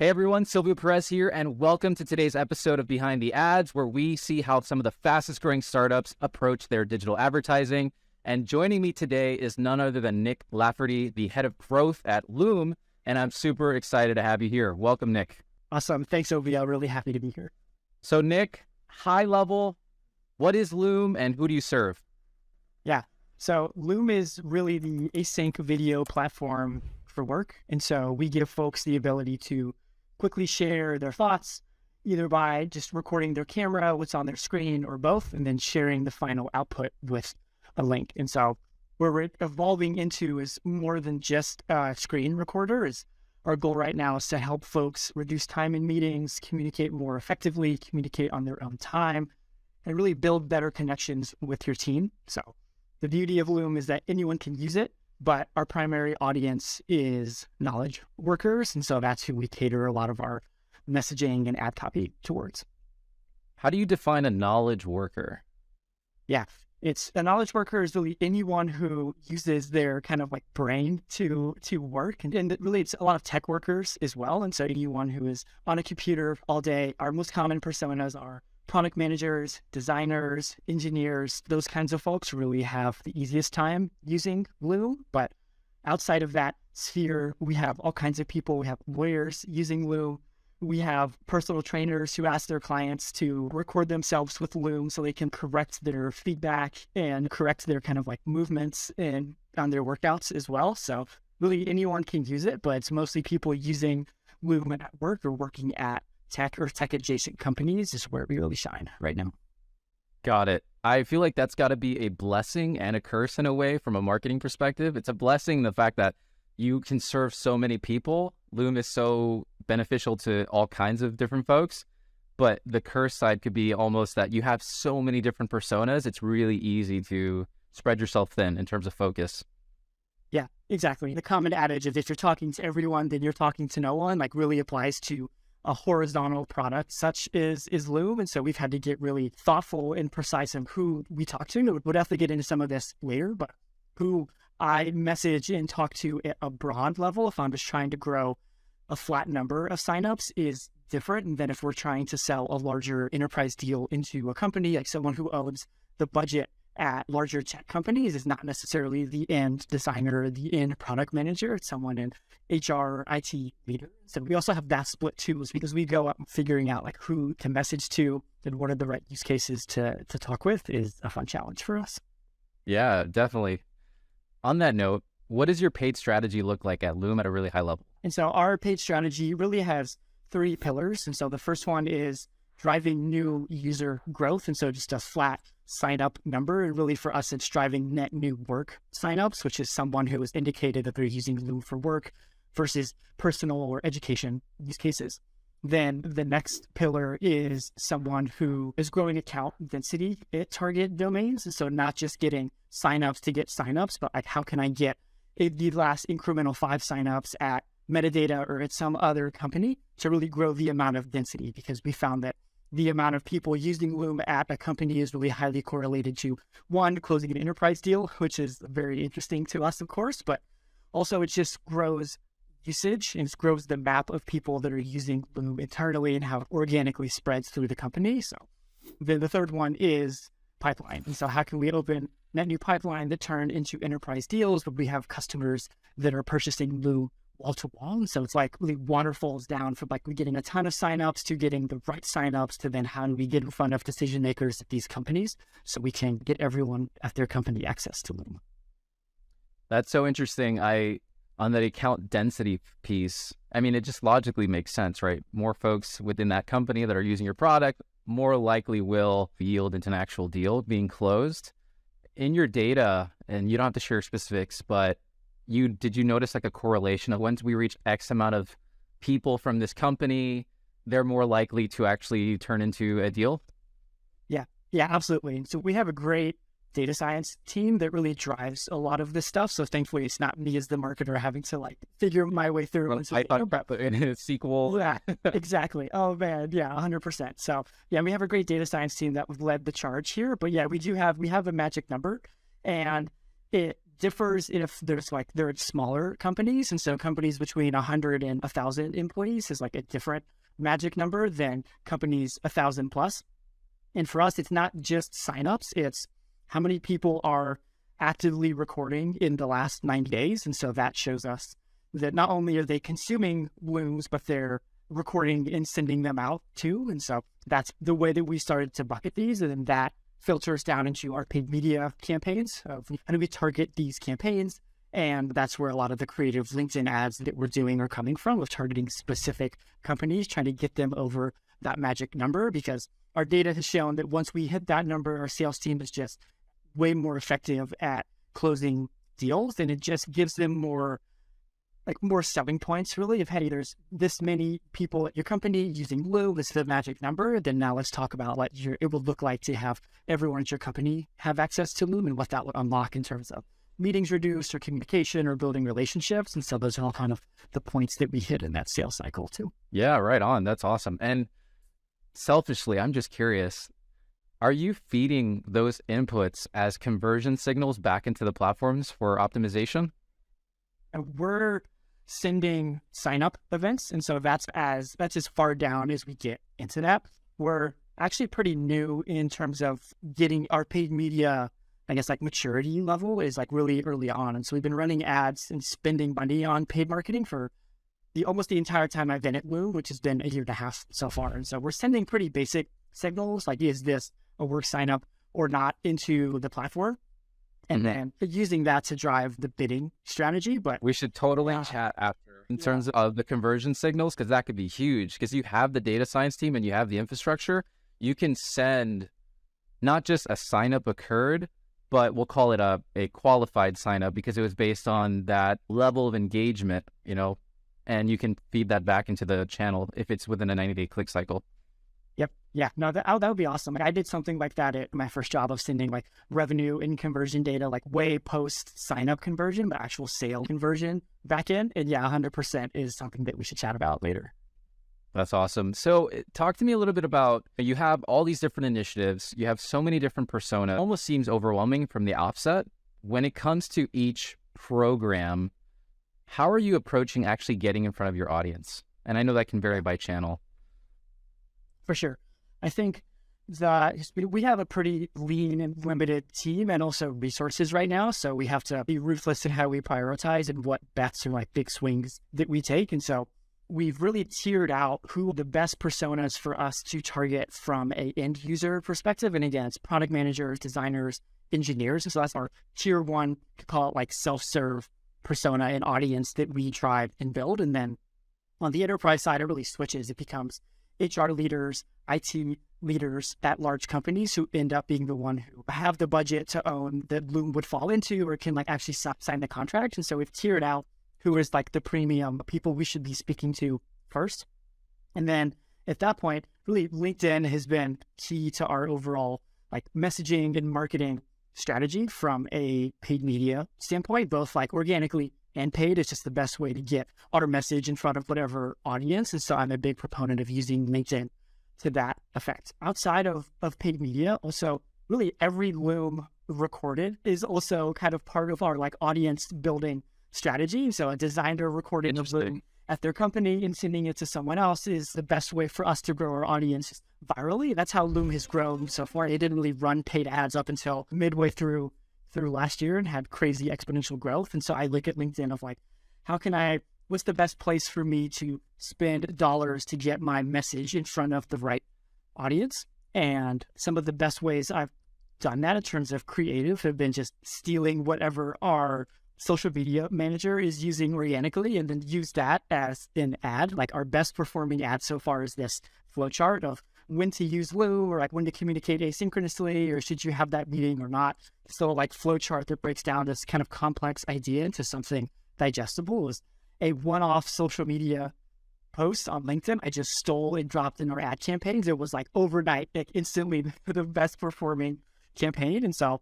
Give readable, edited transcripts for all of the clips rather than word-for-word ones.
Hey everyone, Silvio Perez here, and welcome to today's episode of Behind the Ads, where we see how some of the fastest growing startups approach their digital advertising. And joining me today is none other than Nick Lafferty, the head of growth at Loom, and I'm super excited to have you here. Welcome, Nick. Awesome. Thanks, Ovia. Really happy to be here. So Nick, high level, what is Loom and who do you serve? Yeah. So Loom is really the async video platform for work. And so we give folks the ability to quickly share their thoughts, either by just recording their camera, what's on their screen, or both, and then sharing the final output with a link. And so where we're evolving into is more than just a screen recorder. Our goal right now is to help folks reduce time in meetings, communicate more effectively, communicate on their own time, and really build better connections with your team. So the beauty of Loom is that anyone can use it, but our primary audience is knowledge workers. And so that's who we cater a lot of our messaging and ad copy towards. How do you define a knowledge worker? Yeah, it's a knowledge worker is really anyone who uses their kind of like brain to work. And really it's a lot of tech workers as well. And so anyone who is on a computer all day. Our most common personas are product managers, designers, engineers. Those kinds of folks really have the easiest time using Loom. But outside of that sphere, we have all kinds of people. We have lawyers using Loom. We have personal trainers who ask their clients to record themselves with Loom so they can correct their feedback and correct their kind of like movements and on their workouts as well. So really anyone can use it, but it's mostly people using Loom at work or working at tech or tech adjacent companies is where we really shine right now. Got it. I feel like that's got to be a blessing and a curse in a way from a marketing perspective. It's a blessing, the fact that you can serve so many people. Loom is so beneficial to all kinds of different folks, but the curse side could be almost that you have so many different personas. It's really easy to spread yourself thin in terms of focus. Yeah, exactly. The common adage of if you're talking to everyone, then you're talking to no one, like really applies to a horizontal product such is Loom. And so we've had to get really thoughtful and precise in who we talk to. We'll definitely get into some of this later, but who I message and talk to at a broad level, if I'm just trying to grow a flat number of signups, is different than if we're trying to sell a larger enterprise deal into a company. Like someone who owns the budget at larger tech companies is not necessarily the end designer or the end product manager. It's someone in HR, IT leader. So we also have that split too, is because we go up figuring out like who to message to and what are the right use cases to talk with is a fun challenge for us. Yeah, definitely. On that note, what does your paid strategy look like at Loom at a really high level? And so our paid strategy really has 3 pillars. And so the first one is driving new user growth. And so just a flat sign up number. And really for us, it's driving net new work signups, which is someone who has indicated that they're using Loom for work versus personal or education use cases. Then the next pillar is someone who is growing account density at target domains. And so not just getting signups to get signups, but like how can I get the last incremental 5 signups at metadata or at some other company to really grow the amount of density, because we found that the amount of people using Loom at a company is really highly correlated to, one, closing an enterprise deal, which is very interesting to us, of course, but also it just grows usage and it grows the map of people that are using Loom internally and how it organically spreads through the company. So then the third one is pipeline. And so how can we open net new pipeline that turn into enterprise deals, but we have customers that are purchasing Loom wall to wall. And so it's like really waterfalls down from like we getting a ton of signups to getting the right signups to then how do we get in front of decision makers at these companies so we can get everyone at their company access to Loom. That's so interesting. On the account density piece, I mean, it just logically makes sense, right? More folks within that company that are using your product more likely will yield into an actual deal being closed. In your data, and you don't have to share specifics, but did you notice like a correlation of once we reach X amount of people from this company, they're more likely to actually turn into a deal? Yeah, absolutely. So we have a great data science team that really drives a lot of this stuff. So thankfully, it's not me as the marketer having to like figure my way through. Well, I thought about in a sequel. Yeah, exactly. Oh man, yeah, 100%. So yeah, we have a great data science team that led the charge here. But yeah, we have a magic number, and differs if they're smaller companies. And so companies between 100 and 1,000 employees is like a different magic number than companies 1,000 plus. And for us, it's not just signups, it's how many people are actively recording in the last 90 days. And so that shows us that not only are they consuming Looms, but they're recording and sending them out too. And so that's the way that we started to bucket these. And then that filters down into our paid media campaigns of how do we target these campaigns. And that's where a lot of the creative LinkedIn ads that we're doing are coming from, of targeting specific companies, trying to get them over that magic number, because our data has shown that once we hit that number, our sales team is just way more effective at closing deals. And it just gives them more selling points, really, of, hey, there's this many people at your company using Loom, this is the magic number. Then now let's talk about what it would look like to have everyone at your company have access to Loom and what that would unlock in terms of meetings reduced or communication or building relationships. And so those are all kind of the points that we hit in that sales cycle too. Yeah, right on. That's awesome. And selfishly, I'm just curious, are you feeding those inputs as conversion signals back into the platforms for optimization? And we're sending sign-up events. And so that's as far down as we get into that. We're actually pretty new in terms of getting our paid media, I guess, like maturity level is like really early on. And so we've been running ads and spending money on paid marketing for almost the entire time I've been at Loom, which has been a year and a half so far. And so we're sending pretty basic signals, like, is this a work sign-up or not, into the platform? And then using that to drive the bidding strategy. But we should totally chat after in terms of the conversion signals, because that could be huge, because you have the data science team and you have the infrastructure. You can send not just a sign up occurred, but we'll call it a qualified sign up because it was based on that level of engagement, and you can feed that back into the channel if it's within a 90-day click cycle. Yep. Yeah. No, that would be awesome. I did something like that at my first job of sending like revenue and conversion data, like way post sign up conversion, but actual sale conversion back in. And yeah, 100% is something that we should chat about later. That's awesome. So talk to me a little bit about, you have all these different initiatives. You have so many different personas. It almost seems overwhelming from the offset. When it comes to each program, how are you approaching actually getting in front of your audience? And I know that can vary by channel. For sure. I think that we have a pretty lean and limited team and also resources right now. So we have to be ruthless in how we prioritize and what bets are like big swings that we take. And so we've really tiered out who are the best personas for us to target from a end user perspective. And again, it's product managers, designers, engineers. And so that's our tier one, you could call it like self-serve persona and audience that we drive and build. And then on the enterprise side, it really switches. It becomes HR leaders, IT leaders at large companies who end up being the one who have the budget to own that Loom would fall into or can like actually sign the contract. And so we've tiered out who is like the premium people we should be speaking to first. And then at that point, really LinkedIn has been key to our overall like messaging and marketing strategy from a paid media standpoint, both like organically and paid. Is just the best way to get our message in front of whatever audience. And so I'm a big proponent of using LinkedIn to that effect. Outside of paid media, also really every Loom recorded is also kind of part of our like audience building strategy. So a designer recording a Loom at their company and sending it to someone else is the best way for us to grow our audience virally. That's how Loom has grown so far. It didn't really run paid ads up until midway through last year and had crazy exponential growth. And so I look at LinkedIn of like, what's the best place for me to spend dollars to get my message in front of the right audience? And some of the best ways I've done that in terms of creative have been just stealing whatever our social media manager is using organically and then use that as an ad. Like our best performing ad so far is this flowchart of when to use Loom or like when to communicate asynchronously or should you have that meeting or not. So like flowchart that breaks down this kind of complex idea into something digestible is a one-off social media post on LinkedIn. I just stole and dropped in our ad campaigns. It was like overnight, like instantly the best performing campaign. And so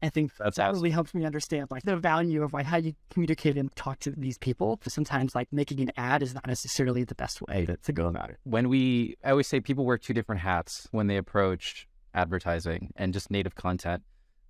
I think that really helps me understand like the value of like how you communicate and talk to these people. Because sometimes like making an ad is not necessarily the best way to go about it. I always say people wear two different hats when they approach advertising and just native content.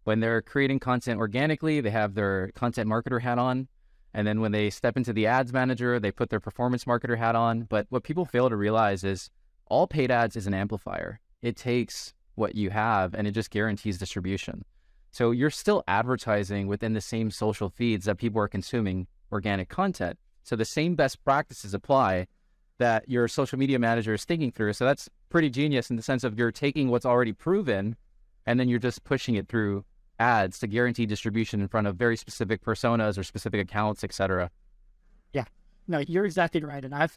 When they're creating content organically, they have their content marketer hat on. And then when they step into the ads manager, they put their performance marketer hat on. But what people fail to realize is all paid ads is an amplifier. It takes what you have and it just guarantees distribution. So you're still advertising within the same social feeds that people are consuming organic content. So the same best practices apply that your social media manager is thinking through. So that's pretty genius in the sense of you're taking what's already proven and then you're just pushing it through ads to guarantee distribution in front of very specific personas or specific accounts, etc. Yeah, no, you're exactly right. And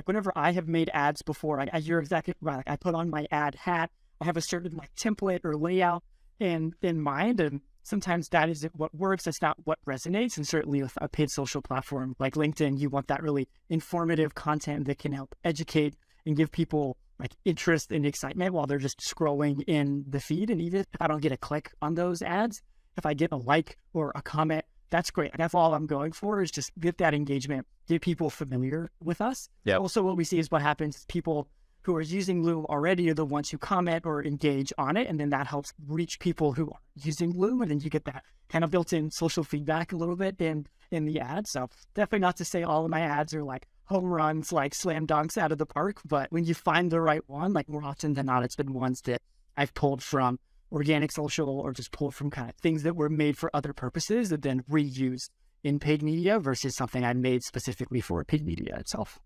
whenever I have made ads before, you're exactly right. I put on my ad hat. I have a certain template or layout in mind, and sometimes that isn't what works. That's not what resonates. And certainly with a paid social platform like LinkedIn, you want that really informative content that can help educate and give people interest and excitement while they're just scrolling in the feed. And even if I don't get a click on those ads, if I get a like or a comment, that's great. That's all I'm going for, is just get that engagement, get people familiar with us. Yep. Also, what we see is what happens is people who are using Loom already are the ones who comment or engage on it. And then that helps reach people who are using Loom. And then you get that kind of built-in social feedback a little bit in the ad. So definitely not to say all of my ads are home runs, slam dunks out of the park. But when you find the right one, more often than not, it's been ones that I've pulled from organic social or just pulled from kind of things that were made for other purposes and then reused in paid media versus something I made specifically for paid media itself.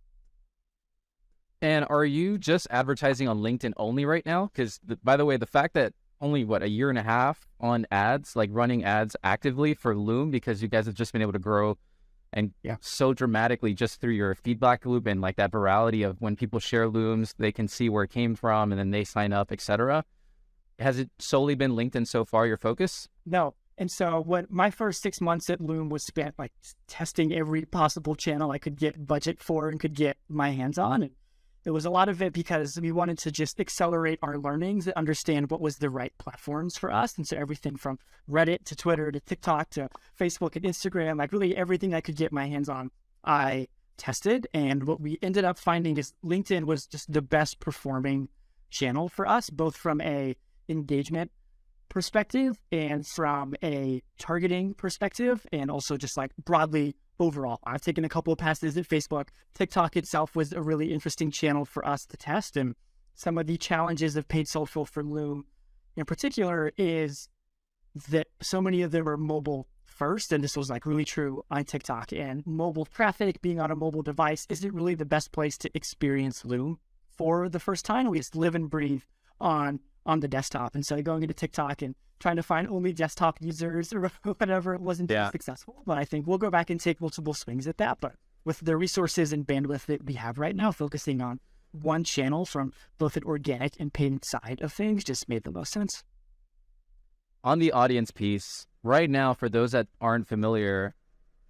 And are you just advertising on LinkedIn only right now? Because by the way, the fact that only a year and a half on ads, running ads actively for Loom, because you guys have just been able to grow and so dramatically just through your feedback loop and that virality of when people share Looms, they can see where it came from and then they sign up, etc. Has it solely been LinkedIn so far, your focus? No. And so what my first 6 months at Loom was spent testing every possible channel I could get budget for and could get my hands on. And it was a lot of it because we wanted to just accelerate our learnings and understand what was the right platforms for us. And so everything from Reddit to Twitter to TikTok to Facebook and Instagram, really everything I could get my hands on, I tested. And what we ended up finding is LinkedIn was just the best performing channel for us, both from a engagement perspective and from a targeting perspective, and also just broadly overall. I've taken a couple of passes at Facebook. TikTok itself was a really interesting channel for us to test. And some of the challenges of paid social for Loom in particular is that so many of them are mobile first. And this was really true on TikTok, and mobile traffic being on a mobile device isn't really the best place to experience Loom for the first time. We just live and breathe on the desktop. And so going into TikTok and trying to find only desktop users or whatever, it wasn't too successful. But I think we'll go back and take multiple swings at that. But with the resources and bandwidth that we have right now, focusing on one channel from both an organic and paid side of things just made the most sense. On the audience piece, right now, for those that aren't familiar,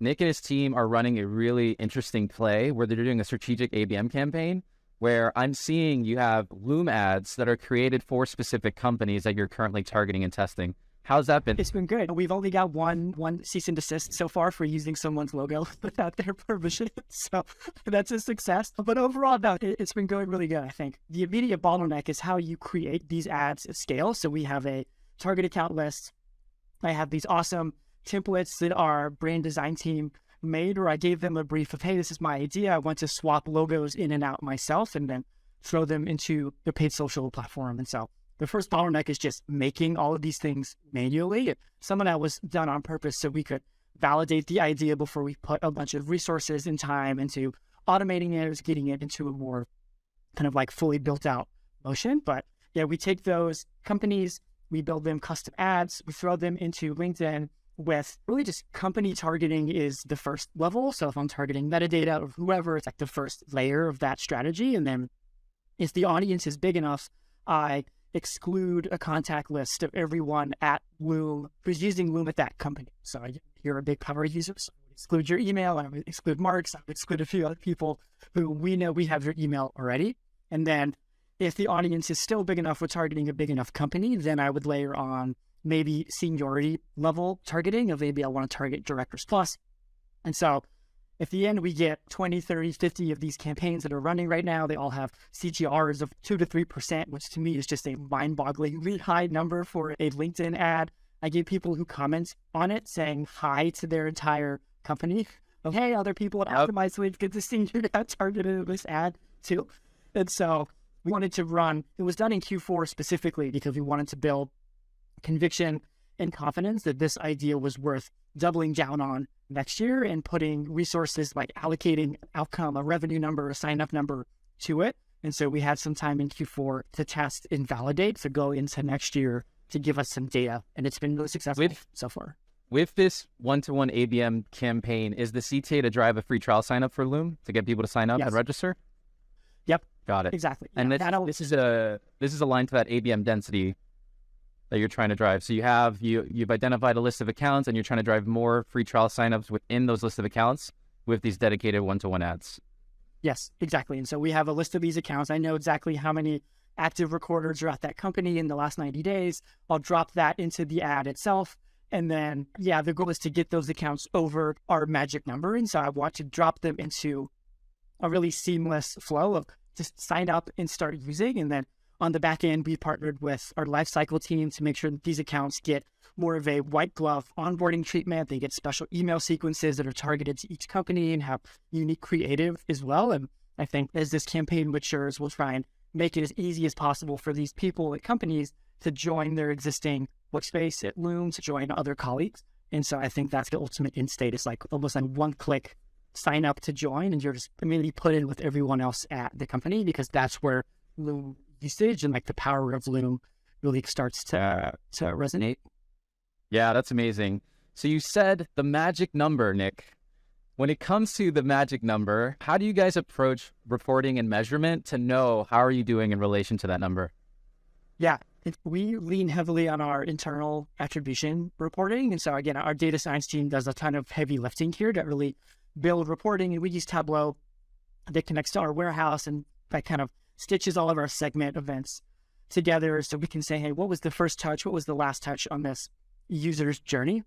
Nick and his team are running a really interesting play where they're doing a strategic ABM campaign, where I'm seeing you have Loom ads that are created for specific companies that you're currently targeting and testing. How's that been? It's been good. We've only got one cease and desist so far for using someone's logo without their permission. So that's a success. But overall, no, it's been going really good, I think. The immediate bottleneck is how you create these ads at scale. So we have a target account list. I have these awesome templates that our brand design team made, or I gave them a brief of, hey, this is my idea. I want to swap logos in and out myself and then throw them into the paid social platform. And so the first bottleneck is just making all of these things manually. Some of that was done on purpose so we could validate the idea before we put a bunch of resources and time into automating it, getting it into a more kind of fully built out motion. But yeah, we take those companies, we build them custom ads, we throw them into LinkedIn with really just company targeting is the first level. So if I'm targeting metadata or whoever, it's the first layer of that strategy. And then if the audience is big enough, I exclude a contact list of everyone at Loom who's using Loom at that company. So you're a big power user, so I would exclude your email. I would exclude Mark's. I would exclude a few other people who we know we have your email already. And then if the audience is still big enough with targeting a big enough company, then I would layer on maybe seniority level targeting of maybe I want to target directors plus. And so at the end, we get 20, 30, 50 of these campaigns that are running right now. They all have CTRs of 2 to 3%, which to me is just a mind-bogglingly high number for a LinkedIn ad. I get people who comment on it saying hi to their entire company. Of, hey, other people at Optimize Leads, good to see you got targeted in this ad too. And so we wanted to run, it was done in Q4 specifically because we wanted to build conviction and confidence that this idea was worth doubling down on next year and putting resources like allocating outcome, a revenue number, a sign up number to it. And so we had some time in Q4 to test and validate to go into next year to give us some data. And it's been really successful so far. With this one-to-one ABM campaign, is the CTA to drive a free trial sign up for Loom to get people to sign up and register? Yep. Got it. Exactly. And this is aligned to that ABM density that you're trying to drive. So you've identified a list of accounts and you're trying to drive more free trial signups within those list of accounts with these dedicated one-to-one ads. Yes, exactly. And so we have a list of these accounts. I know exactly how many active recorders are at that company in the last 90 days. I'll drop that into the ad itself. And then, the goal is to get those accounts over our magic number. And so I want to drop them into a really seamless flow of just sign up and start using. And then on the back end, we partnered with our lifecycle team to make sure that these accounts get more of a white glove onboarding treatment. They get special email sequences that are targeted to each company and have unique creative as well. And I think as this campaign matures, we'll try and make it as easy as possible for these people at companies to join their existing workspace at Loom, to join other colleagues. And so I think that's the ultimate end state. It's like almost like one click sign up to join, and you're just immediately put in with everyone else at the company, because that's where Loom usage and like the power of Loom really starts to resonate. Yeah, that's amazing. So you said the magic number, Nick. When it comes to the magic number, how do you guys approach reporting and measurement to know how are you doing in relation to that number? Yeah, we lean heavily on our internal attribution reporting. And so again, our data science team does a ton of heavy lifting here to really build reporting. And we use Tableau that connects to our warehouse, and that kind of stitches all of our segment events together. So we can say, hey, what was the first touch? What was the last touch on this user's journey?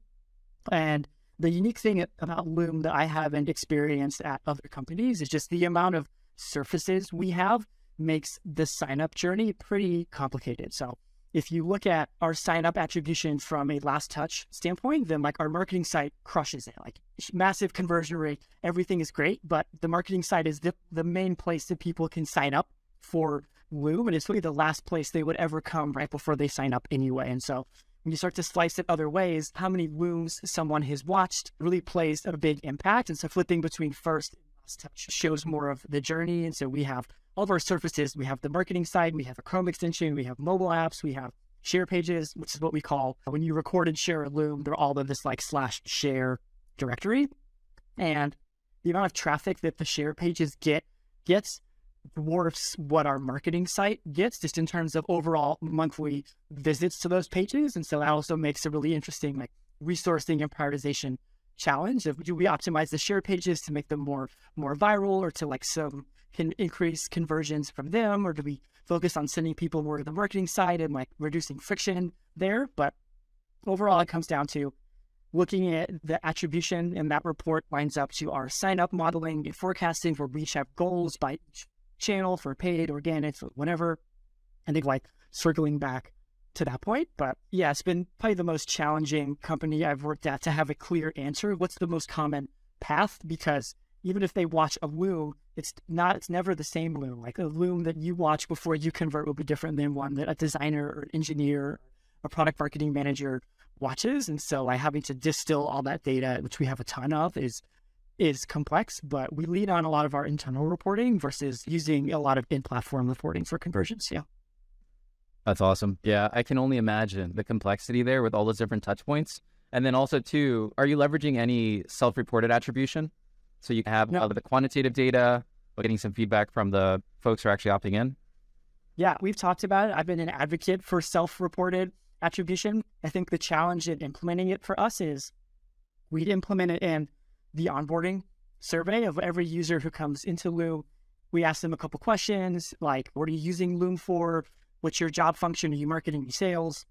And the unique thing about Loom that I haven't experienced at other companies is just the amount of surfaces we have makes the sign-up journey pretty complicated. So if you look at our sign-up attribution from a last touch standpoint, then like our marketing site crushes it, like massive conversion rate, everything is great, but the marketing site is the main place that people can sign up for Loom, and it's really the last place they would ever come right before they sign up anyway. And so when you start to slice it other ways, how many Looms someone has watched really plays a big impact. And so flipping between first and last touch shows more of the journey. And so we have all of our surfaces. We have the marketing side, we have a Chrome extension, we have mobile apps, we have share pages, which is what we call when you record and share a Loom, they're all in this like /share directory. And the amount of traffic that the share pages gets dwarfs what our marketing site gets, just in terms of overall monthly visits to those pages. And so that also makes a really interesting like resourcing and prioritization challenge of, do we optimize the share pages to make them more viral, or to like can increase conversions from them, or do we focus on sending people more to the marketing side and like reducing friction there? But overall, it comes down to looking at the attribution, and that report lines up to our sign up modeling and forecasting, where we each have goals by each channel for paid, organic, whatever. I think like circling back to that point. But yeah, it's been probably the most challenging company I've worked at to have a clear answer. What's the most common path? Because even if they watch a Loom, it's never the same Loom. Like a Loom that you watch before you convert will be different than one that a designer or engineer or product marketing manager watches. And so like having to distill all that data, which we have a ton of, is complex, but we lean on a lot of our internal reporting versus using a lot of in-platform reporting for conversions. Yeah. That's awesome. Yeah, I can only imagine the complexity there with all those different touch points. And then also too, are you leveraging any self-reported attribution? So you can have the quantitative data, but getting some feedback from the folks who are actually opting in? Yeah, we've talked about it. I've been an advocate for self-reported attribution. I think the challenge in implementing it for us is we'd implement it in the onboarding survey of every user who comes into Loom. We ask them a couple questions, like, what are you using Loom for? What's your job function? Are you marketing, sales?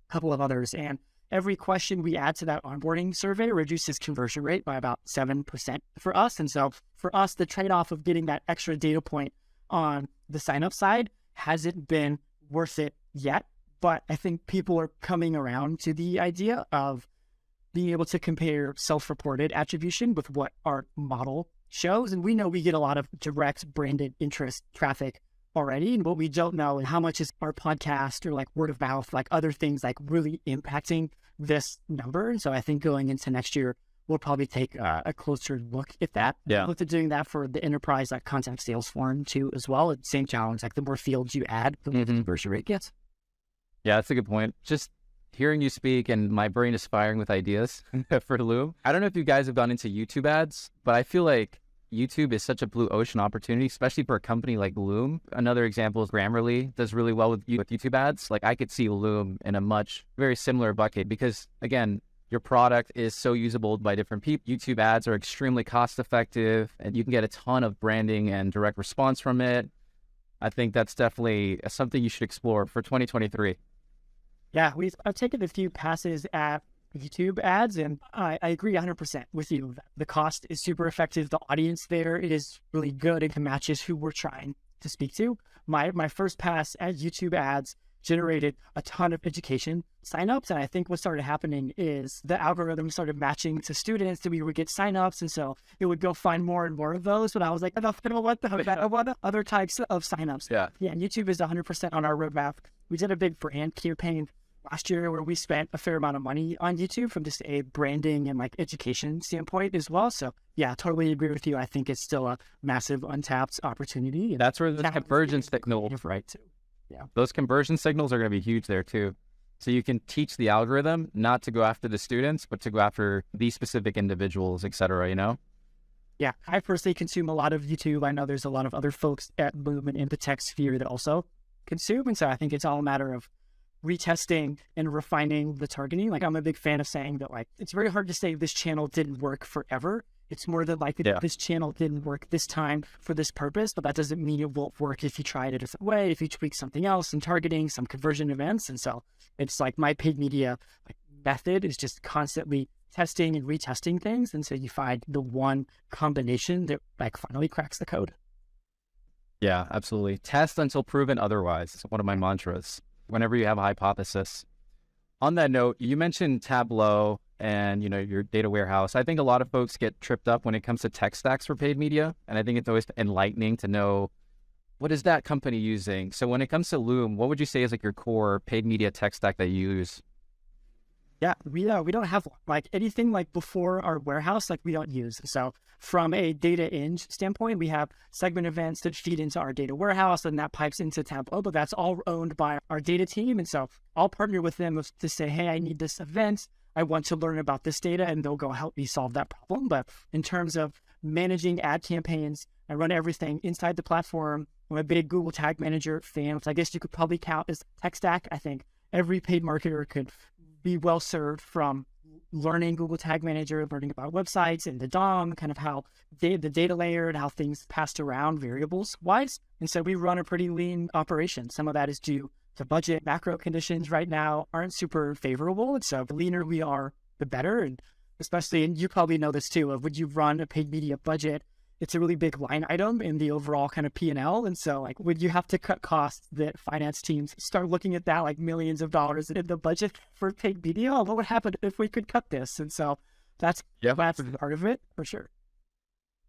A couple of others. And every question we add to that onboarding survey reduces conversion rate by about 7% for us. And so for us, the trade-off of getting that extra data point on the sign-up side hasn't been worth it yet. But I think people are coming around to the idea of being able to compare self-reported attribution with what our model shows. And we know we get a lot of direct branded interest traffic already. And what we don't know and how much is our podcast or like word of mouth, like other things like really impacting this number. And so I think going into next year, we'll probably take a closer look at that. Yeah. Look at doing that for the enterprise like contact sales form too as well. It's the same challenge, like the more fields you add, the more the conversion rate gets. Yeah, that's a good point. Just hearing you speak and my brain is firing with ideas for Loom. I don't know if you guys have gone into YouTube ads, but I feel like YouTube is such a blue ocean opportunity, especially for a company like Loom. Another example is Grammarly does really well with YouTube ads. Like I could see Loom in a very similar bucket because again, your product is so usable by different people. YouTube ads are extremely cost effective and you can get a ton of branding and direct response from it. I think that's definitely something you should explore for 2023. Yeah, I've taken a few passes at YouTube ads, and I agree 100% with you. The cost is super effective. The audience there is really good and matches who we're trying to speak to. My first pass at YouTube ads generated a ton of education signups, and I think what started happening is the algorithm started matching to students that we would get signups, and so it would go find more and more of those. But I was like, I don't want other types of signups. Yeah, YouTube is 100% on our roadmap. We did a big brand campaign last year where we spent a fair amount of money on YouTube from just a branding and like education standpoint as well. So yeah, totally agree with you. I think it's still a massive untapped opportunity. That's where the conversion signals, right? Too. Yeah, those conversion signals are going to be huge there too. So you can teach the algorithm not to go after the students, but to go after these specific individuals, et cetera, you know? Yeah, I personally consume a lot of YouTube. I know there's a lot of other folks at Loom and in the tech sphere that also consume. And so I think it's all a matter of retesting and refining the targeting. Like I'm a big fan of saying that like, it's very hard to say this channel didn't work forever. It's more than likely that this channel didn't work this time for this purpose, but that doesn't mean it won't work if you try it a different way, if you tweak something else in targeting, some conversion events. And so it's like my paid media method is just constantly testing and retesting things. And so you find the one combination that like finally cracks the code. Yeah, absolutely. Test until proven otherwise. It's one of my mantras whenever you have a hypothesis. On that note, you mentioned Tableau and, you know, your data warehouse. I think a lot of folks get tripped up when it comes to tech stacks for paid media. And I think it's always enlightening to know what is that company using. So when it comes to Loom, what would you say is like your core paid media tech stack that you use? Yeah, we don't have like anything like before our warehouse, like we don't use. So from a data eng standpoint, we have segment events that feed into our data warehouse and that pipes into Tableau, but that's all owned by our data team. And so I'll partner with them to say, hey, I need this event. I want to learn about this data, and they'll go help me solve that problem. But in terms of managing ad campaigns, I run everything inside the platform. I'm a big Google Tag Manager fan, which I guess you could probably count as tech stack. I think every paid marketer could be well served from learning Google Tag Manager, learning about websites and the DOM, kind of how the data layer and how things passed around variables wise. And so we run a pretty lean operation. Some of that is due to budget. Macro conditions right now aren't super favorable. And so the leaner we are, the better. And especially, and you probably know this too, of when you run a paid media budget, it's a really big line item in the overall kind of P&L. And so like when you have to cut costs, that finance teams start looking at that like millions of dollars in the budget for paid media. What would happen if we could cut this? And so that's part of it for sure.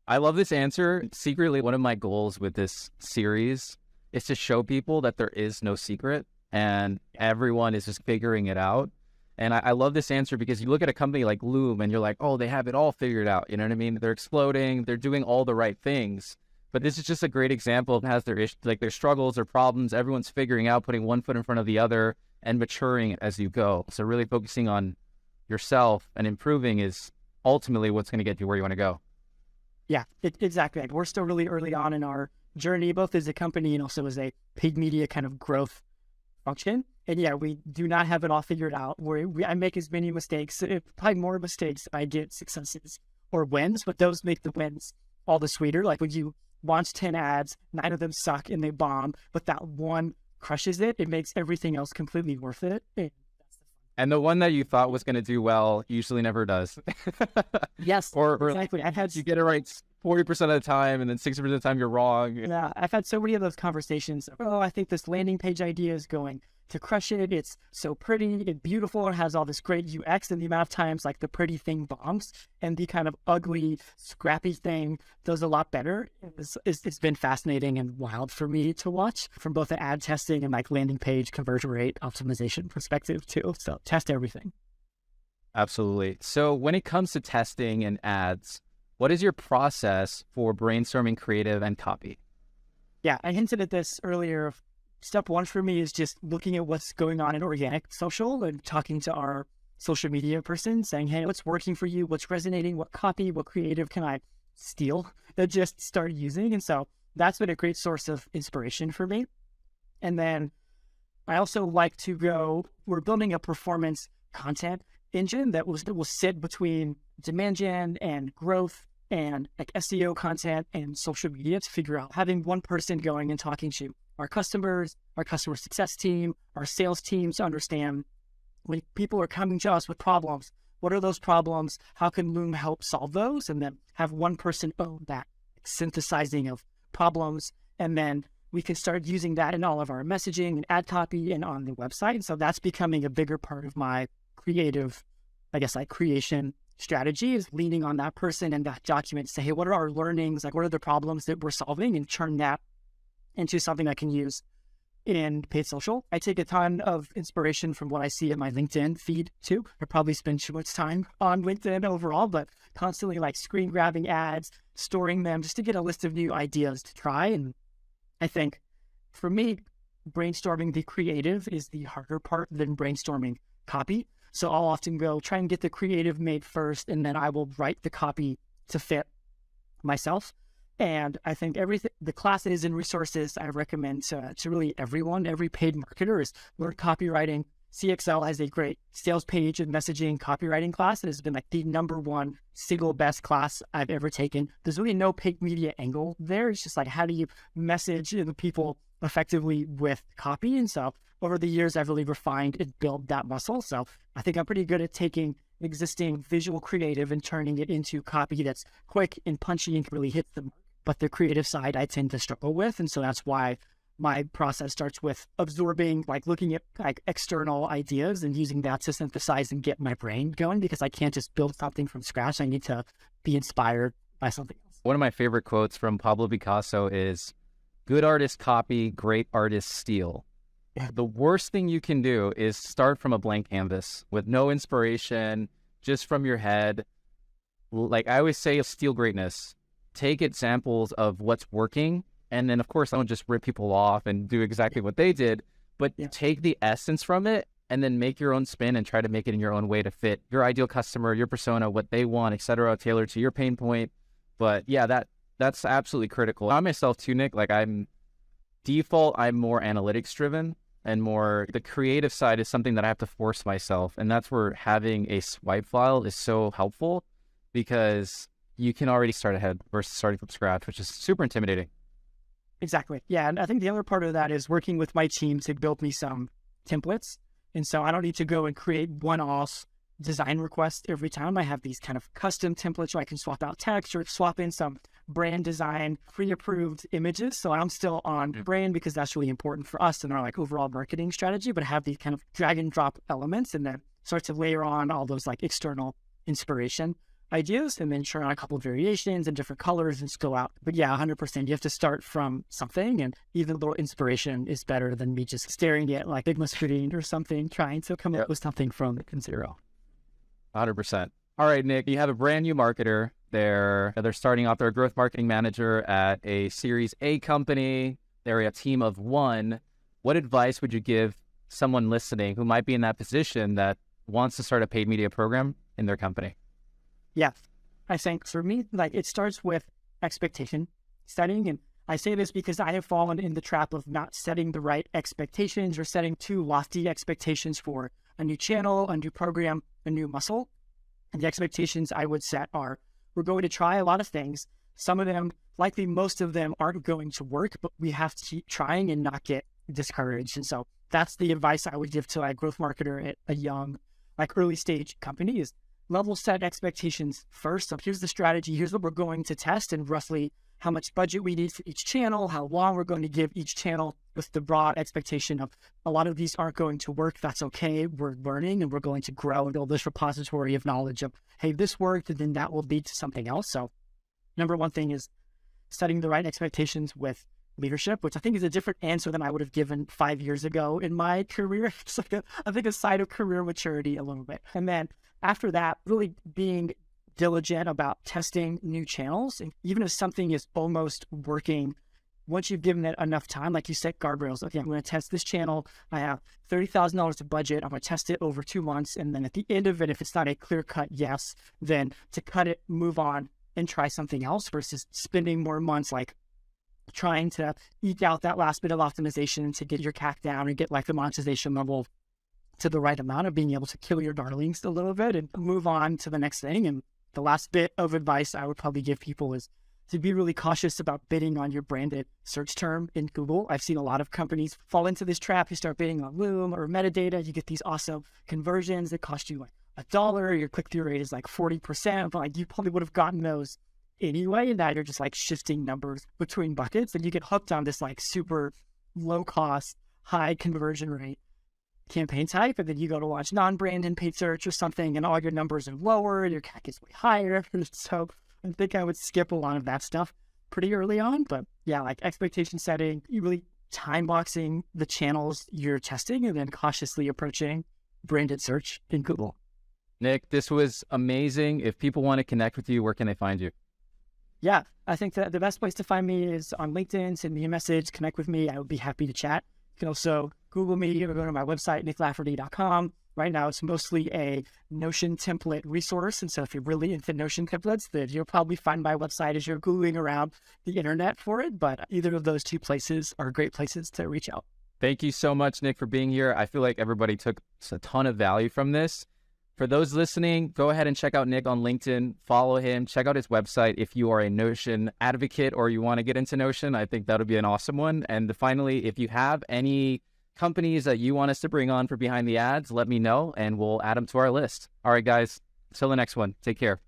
I love this answer. Secretly, one of my goals with this series is to show people that there is no secret and everyone is just figuring it out. And I love this answer because you look at a company like Loom and you're like, oh, they have it all figured out. You know what I mean? They're exploding. They're doing all the right things. But this is just a great example of has their issues, like their struggles or problems. Everyone's figuring out, putting one foot in front of the other and maturing as you go. So really focusing on yourself and improving is ultimately what's going to get you where you want to go. Yeah, exactly. We're still really early on in our journey, both as a company and also as a paid media kind of growth function. And yeah, we do not have it all figured out. I make as many mistakes, probably more mistakes than I get successes or wins, but those make the wins all the sweeter. Like when you launch 10 ads, 9 of them suck and they bomb, but that one crushes it, it makes everything else completely worth it. And the one that you thought was going to do well usually never does. Yes, or exactly. You get it right 40% of the time, and then 60% of the time you're wrong. Yeah, I've had so many of those conversations. Oh, I think this landing page idea is going to crush it. It's so pretty and beautiful. It has all this great UX, and the amount of times like the pretty thing bombs and the kind of ugly, scrappy thing does a lot better. It's been fascinating and wild for me to watch from both an ad testing and like landing page conversion rate optimization perspective too. So test everything. Absolutely. So when it comes to testing and ads, what is your process for brainstorming creative and copy? Yeah, I hinted at this earlier. Step one for me is just looking at what's going on in organic social and talking to our social media person saying, hey, what's working for you? What's resonating? What copy, what creative can I steal that just start using? And so that's been a great source of inspiration for me. And then I also like to we're building a performance content engine that will sit between demand gen and growth and like SEO content and social media to figure out having one person going and talking to our customers, our customer success team, our sales teams to understand when people are coming to us with problems, what are those problems? How can Loom help solve those? And then have one person own that synthesizing of problems. And then we can start using that in all of our messaging and ad copy and on the website. And so that's becoming a bigger part of my creative, I guess, like creation strategy is leaning on that person and that document to say, hey, what are our learnings? Like, what are the problems that we're solving, and turn that into something I can use in paid social. I take a ton of inspiration from what I see in my LinkedIn feed too. I probably spend too much time on LinkedIn overall, but constantly like screen grabbing ads, storing them just to get a list of new ideas to try. And I think for me, brainstorming the creative is the harder part than brainstorming copy. So I'll often go try and get the creative made first, and then I will write the copy to fit myself. And I think the classes and resources I recommend to really everyone, every paid marketer, is learn copywriting. CXL has a great sales page and messaging copywriting class. It has been like the #1 single best class I've ever taken. There's really no paid media angle there. It's just like, how do you message the people effectively with copy? And so over the years, I've really refined and built that muscle. So I think I'm pretty good at taking existing visual creative and turning it into copy that's quick and punchy and really hits the mark. But the creative side I tend to struggle with. And so that's why my process starts with absorbing, like looking at like external ideas and using that to synthesize and get my brain going, because I can't just build something from scratch. I need to be inspired by something else. One of my favorite quotes from Pablo Picasso is, "Good artists copy, great artists steal." Yeah. The worst thing you can do is start from a blank canvas with no inspiration, just from your head. Like I always say, steal greatness. Take examples of what's working. And then, of course, I don't just rip people off and do exactly what they did, but take the essence from it and then make your own spin and try to make it in your own way to fit your ideal customer, your persona, what they want, et cetera, tailored to your pain point. But yeah, that's absolutely critical. I myself too, Nick, like I'm more analytics driven, and more the creative side is something that I have to force myself. And that's where having a swipe file is so helpful, because you can already start ahead versus starting from scratch, which is super intimidating. Exactly. Yeah. And I think the other part of that is working with my team to build me some templates. And so I don't need to go and create one-off design requests every time. I have these kind of custom templates where I can swap out text or swap in some brand design pre-approved images. So I'm still on brand, because that's really important for us in our like overall marketing strategy, but I have these kind of drag and drop elements and then start to layer on all those like external inspiration ideas, and then turn on a couple of variations and different colors and just go out. But yeah, 100%, you have to start from something, and even a little inspiration is better than me just staring at like Figma screen or something, trying to come up with something from zero. 100%. All right, Nick, you have a brand new marketer. They're starting off. They're a growth marketing manager at a Series A company. They're a team of 1. What advice would you give someone listening who might be in that position that wants to start a paid media program in their company? Yeah, I think for me, like it starts with expectation setting. And I say this because I have fallen in the trap of not setting the right expectations, or setting too lofty expectations for a new channel, a new program, a new muscle. And the expectations I would set are, we're going to try a lot of things. Some of them, likely most of them, aren't going to work, but we have to keep trying and not get discouraged. And so that's the advice I would give to a growth marketer at a young, like early stage company, is level set expectations first. So here's the strategy. Here's what we're going to test and roughly how much budget we need for each channel, how long we're going to give each channel with the broad expectation of a lot of these aren't going to work. That's okay. We're learning and we're going to grow and build this repository of knowledge of, hey, this worked, and then that will lead to something else. So number one thing is setting the right expectations with leadership, which I think is a different answer than I would have given 5 years ago in my career. It's like I think a sign of career maturity a little bit. And then after that, really being diligent about testing new channels. And even if something is almost working, once you've given it enough time, like you set guardrails, okay, I'm going to test this channel. I have $30,000 of budget. I'm going to test it over 2 months. And then at the end of it, if it's not a clear cut yes, then to cut it, move on and try something else versus spending more months like trying to eke out that last bit of optimization to get your CAC down and get like the monetization level to the right amount of being able to kill your darlings a little bit and move on to the next thing. And the last bit of advice I would probably give people is to be really cautious about bidding on your branded search term in Google. I've seen a lot of companies fall into this trap. You start bidding on Loom or metadata, you get these awesome conversions that cost you like $1. Your click-through rate is like 40%, but like you probably would have gotten those anyway. And now you're just like shifting numbers between buckets and you get hooked on this like super low cost, high conversion rate campaign type. And then you go to launch non-branded paid search or something and all your numbers are lower and your CAC is way higher. So I think I would skip a lot of that stuff pretty early on. But yeah, like expectation setting, you really time boxing the channels you're testing and then cautiously approaching branded search in Google. Nick, this was amazing. If people want to connect with you, where can they find you? Yeah, I think that the best place to find me is on LinkedIn. Send me a message, connect with me. I would be happy to chat. You can also Google me or go to my website, nicklafferty.com. Right now, it's mostly a Notion template resource. And so if you're really into Notion templates, then you'll probably find my website as you're Googling around the internet for it. But either of those two places are great places to reach out. Thank you so much, Nick, for being here. I feel like everybody took a ton of value from this. For those listening, go ahead and check out Nick on LinkedIn, follow him, check out his website. If you are a Notion advocate or you want to get into Notion, I think that'll be an awesome one. And finally, if you have any companies that you want us to bring on for Behind the Ads, let me know and we'll add them to our list. All right, guys, till the next one. Take care.